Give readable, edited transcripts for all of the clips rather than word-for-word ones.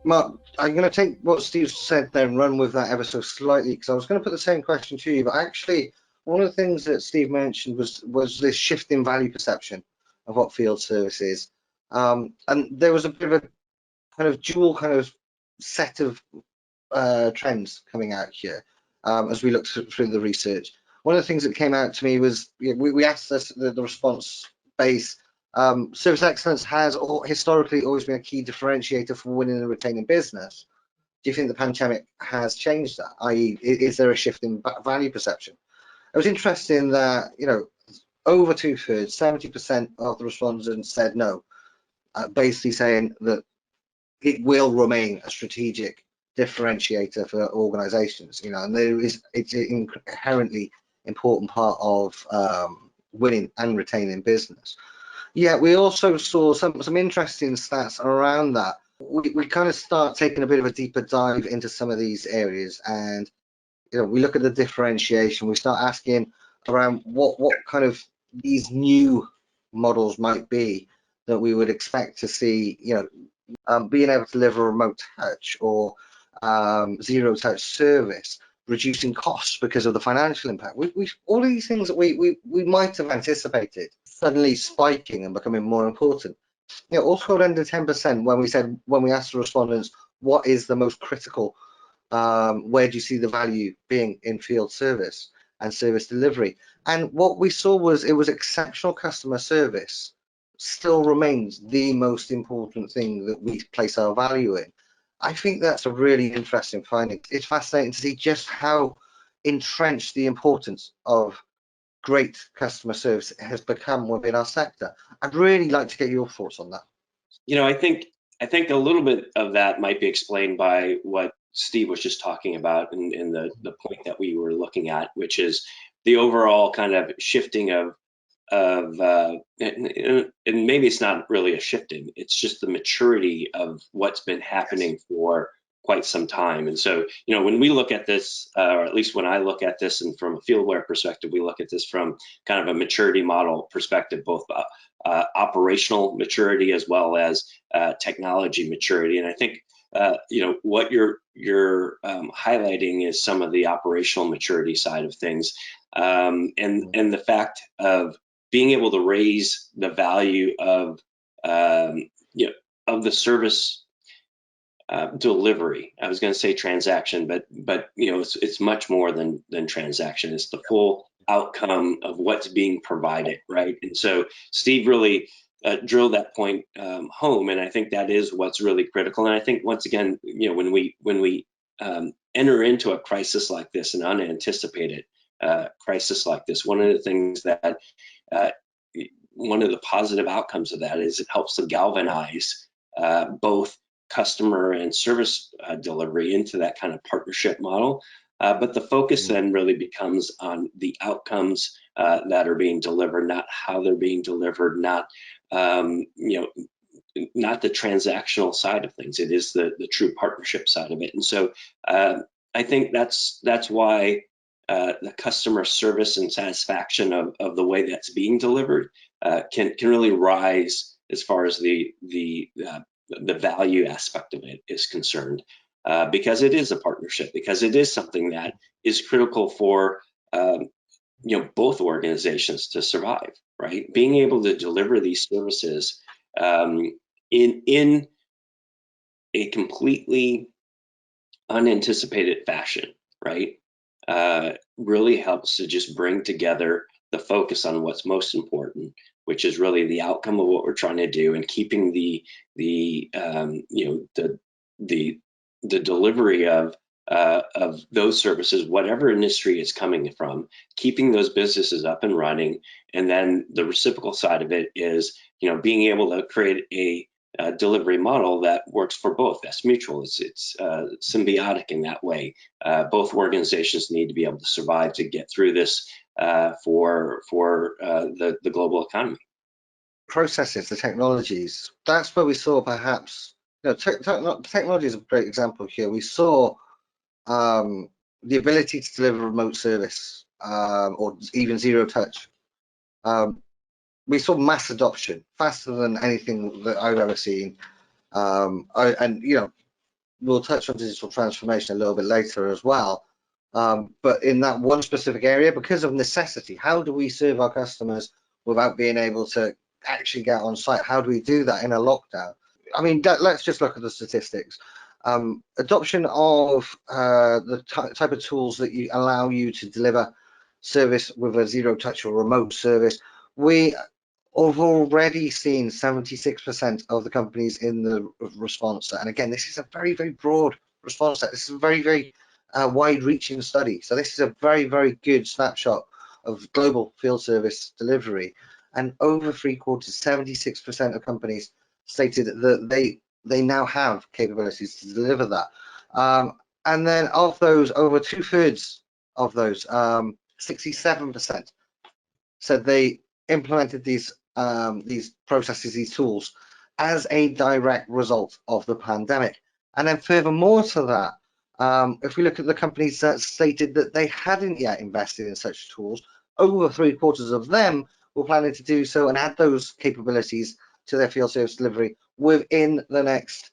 Mark, I'm going to take what Steve said there and run with that ever so slightly, because I was going to put the same question to you, but actually one of the things that Steve mentioned was this shift in value perception of what field service is. And there was a bit of a kind of dual kind of set of trends coming out here as we looked through the research. One of the things that came out to me was we asked this, the response base. Service excellence has historically always been a key differentiator for winning and retaining business. Do you think the pandemic has changed that? I.e., is there a shift in value perception? It was interesting that, over 2/3, 70% of the respondents said no, basically saying that it will remain a strategic differentiator for organizations, and it's an inherently important part of winning and retaining business. Yeah, we also saw some interesting stats around that. We kind of start taking a bit of a deeper dive into some of these areas, and we look at the differentiation. We start asking around what kind of these new models might be that we would expect to see, being able to deliver remote touch or zero touch service, reducing costs because of the financial impact. All of these things that we might have anticipated suddenly spiking and becoming more important. All scored under 10% when we asked the respondents what is the most critical, where do you see the value being in field service and service delivery. And what we saw was it was exceptional customer service still remains the most important thing that we place our value in. I think that's a really interesting finding. It's fascinating to see just how entrenched the importance of great customer service has become within our sector. I'd really like to get your thoughts on that. I think a little bit of that might be explained by what Steve was just talking about in the point that we were looking at, which is the overall kind of shifting of and maybe it's not really a shifting, it's just the maturity of what's been happening for quite some time. And so, when we look at this, or at least when I look at this, and from a FieldAware perspective, we look at this from kind of a maturity model perspective, both operational maturity as well as technology maturity. And I think what you're highlighting is some of the operational maturity side of things, and the fact of being able to raise the value of the service delivery. I was going to say transaction, but it's much more than transaction. It's the full outcome of what's being provided, right? And so Steve really drilled that point home, and I think that is what's really critical. And I think once again, when we enter into a crisis like this, an unanticipated crisis like this, one of the things that one of the positive outcomes of that is it helps to galvanize both customer and service delivery into that kind of partnership model. But the focus then really becomes on the outcomes that are being delivered, not how they're being delivered, not the transactional side of things. It is the true partnership side of it. And so I think that's why the customer service and satisfaction of the way that's being delivered can really rise as far as the value aspect of it is concerned, because it is a partnership, because it is something that is critical for both organizations to survive, right? Being able to deliver these services in a completely unanticipated fashion, right? Really helps to just bring together the focus on what's most important, which is really the outcome of what we're trying to do, and keeping the delivery of those services, whatever industry it's coming from, keeping those businesses up and running. And then the reciprocal side of it is, being able to create a delivery model that works for both. That's mutual. It's symbiotic in that way. Both organizations need to be able to survive to get through this for the global economy. Processes, the technologies. That's where we saw perhaps. Technology is a great example here. We saw the ability to deliver remote service or even zero touch. We saw mass adoption faster than anything that I've ever seen. And we'll touch on digital transformation a little bit later as well. But in that one specific area, because of necessity, how do we serve our customers without being able to actually get on site? How do we do that in a lockdown? I mean, let's just look at the statistics. Adoption of the type of tools that allow you to deliver service with a zero touch or remote service, we have already seen 76% of the companies in the response set. And again, this is a very, very broad response set. This is a very, very wide-reaching study. So this is a very, very good snapshot of global field service delivery. And over 3/4, 76% of companies stated that they now have capabilities to deliver that. And then of those, over 2/3 of those, 67% said they implemented these processes, these tools, as a direct result of the pandemic. And then furthermore to that, if we look at the companies that stated that they hadn't yet invested in such tools, over 3/4 of them were planning to do so and add those capabilities to their field service delivery within the next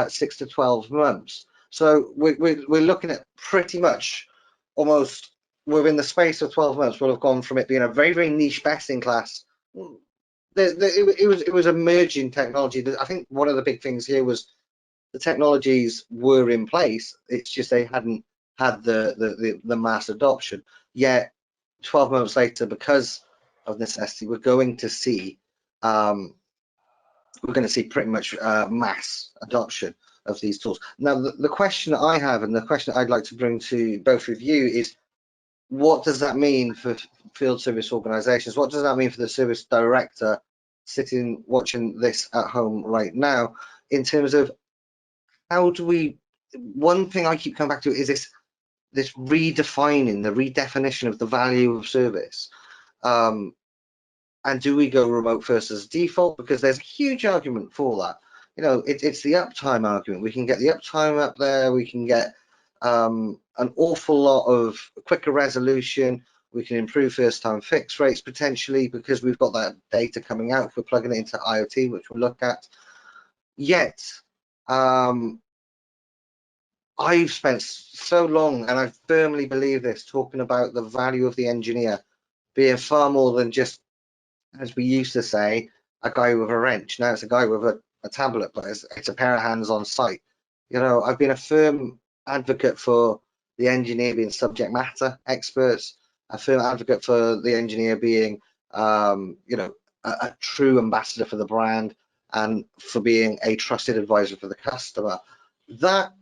6 to 12 months. So we're looking at pretty much almost within the space of 12 months, we'll have gone from it being a very, very niche best in class. It was emerging technology. I think one of the big things here was the technologies were in place. It's just they hadn't had the mass adoption. Yet 12 months later, because of necessity, we're going to see pretty much mass adoption of these tools. Now, the question I have and the question I'd like to bring to both of you is, what does that mean for field service organizations? What does that mean for the service director sitting watching this at home right now, in terms of how do we, one thing I keep coming back to is this redefining, the redefinition of the value of service. And do we go remote first as default? Because there's a huge argument for that. You know, it's the uptime argument. We can get the uptime up there. We can get an awful lot of quicker resolution. We can improve first time fix rates potentially because we've got that data coming out if we're plugging it into IoT, which we'll look at. Yet, I've spent so long, and I firmly believe this, talking about the value of the engineer being far more than just, as we used to say, a guy with a wrench. Now it's a guy with a tablet, but it's a pair of hands on site. You know, I've been a firm advocate for the engineer being subject matter experts, a firm advocate for the engineer being, you know, a true ambassador for the brand and for being a trusted advisor for the customer. That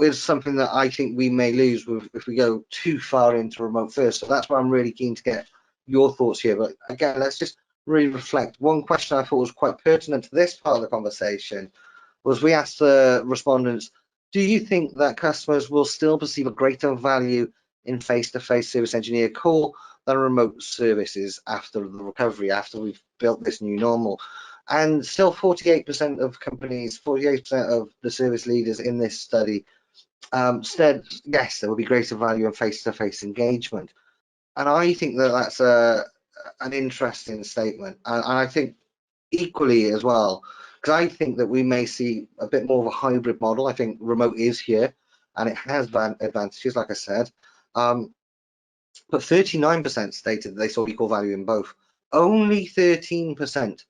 is something that I think we may lose if we go too far into remote first. So that's why I'm really keen to get your thoughts here. But again, let's just really reflect. One question I thought was quite pertinent to this part of the conversation was, we asked the respondents, do you think that customers will still perceive a greater value in face-to-face service engineer call than remote services after the recovery, after we've built this new normal? And still 48% of companies, 48% of the service leaders in this study said yes, there will be greater value in face-to-face engagement. And I think that that's an interesting statement. And I think equally as well, because I think that we may see a bit more of a hybrid model. I think remote is here and it has advantages, like I said. But 39% stated that they saw equal value in both. Only 13%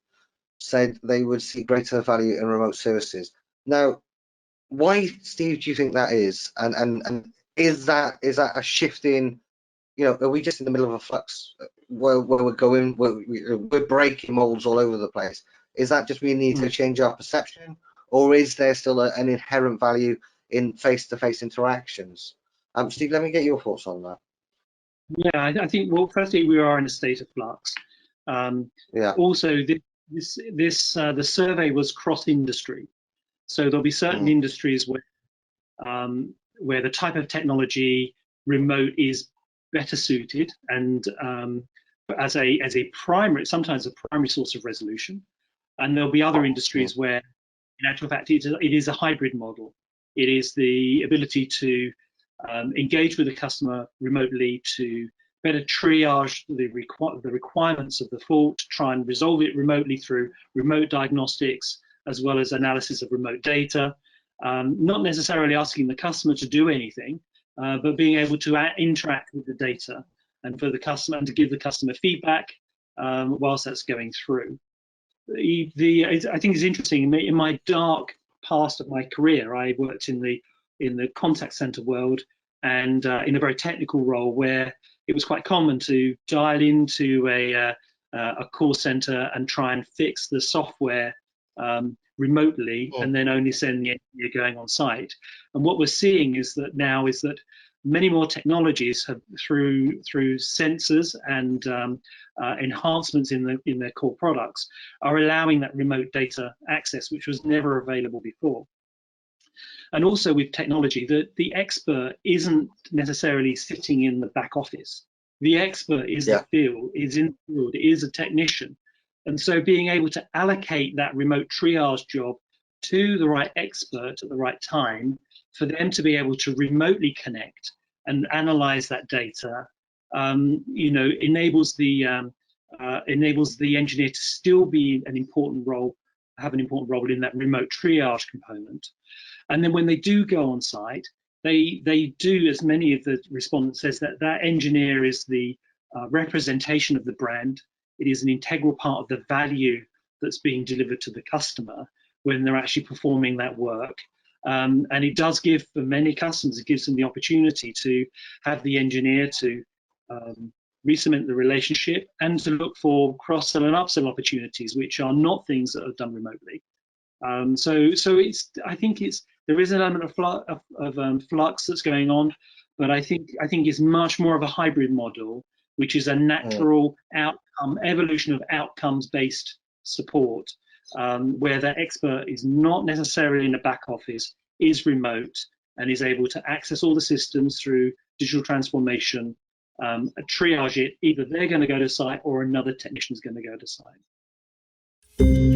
said they would see greater value in remote services. Now, why, Steve, do you think that is? And is that a shift in, you know, are we just in the middle of a flux where we're going, we're breaking molds all over the place? Is that just we need to change our perception, or is there still an inherent value in face-to-face interactions? Steve, let me get your thoughts on that. Yeah, I think, well, firstly, we are in a state of flux. Yeah. Also, the survey was cross-industry, so there'll be certain industries where the type of technology remote is better suited, and as a primary, sometimes a primary source of resolution. And there'll be other industries where, in actual fact, it is a hybrid model. It is the ability to engage with the customer remotely, to better triage the requirements of the fault, try and resolve it remotely through remote diagnostics, as well as analysis of remote data, not necessarily asking the customer to do anything, but being able to interact with the data and for the customer and to give the customer feedback whilst that's going through. I think it's interesting. In my dark past of my career, I worked in the contact center world and in a very technical role where it was quite common to dial into a call center and try and fix the software remotely, and then only send the engineer going on site. And what we're seeing is that now is that many more technologies have, through sensors and enhancements in their core products, are allowing that remote data access, which was never available before. And also with technology, the expert isn't necessarily sitting in the back office. The expert is the field, is in the field, is a technician. And so being able to allocate that remote triage job to the right expert at the right time for them to be able to remotely connect and analyze that data, enables the engineer to still be have an important role in that remote triage component. And then when they do go on site, they do, as many of the respondents says, that engineer is the representation of the brand. It is an integral part of the value that's being delivered to the customer when they're actually performing that work. And it does give, for many customers, it gives them the opportunity to have the engineer to re-cement the relationship and to look for cross-sell and upsell opportunities, which are not things that are done remotely. So I think there is an element of flux that's going on, but I think it's much more of a hybrid model, which is a natural outcome, evolution of outcomes-based support, where the expert is not necessarily in the back office, is remote, and is able to access all the systems through digital transformation, triage it. Either they're going to go to site or another technician is going to go to site.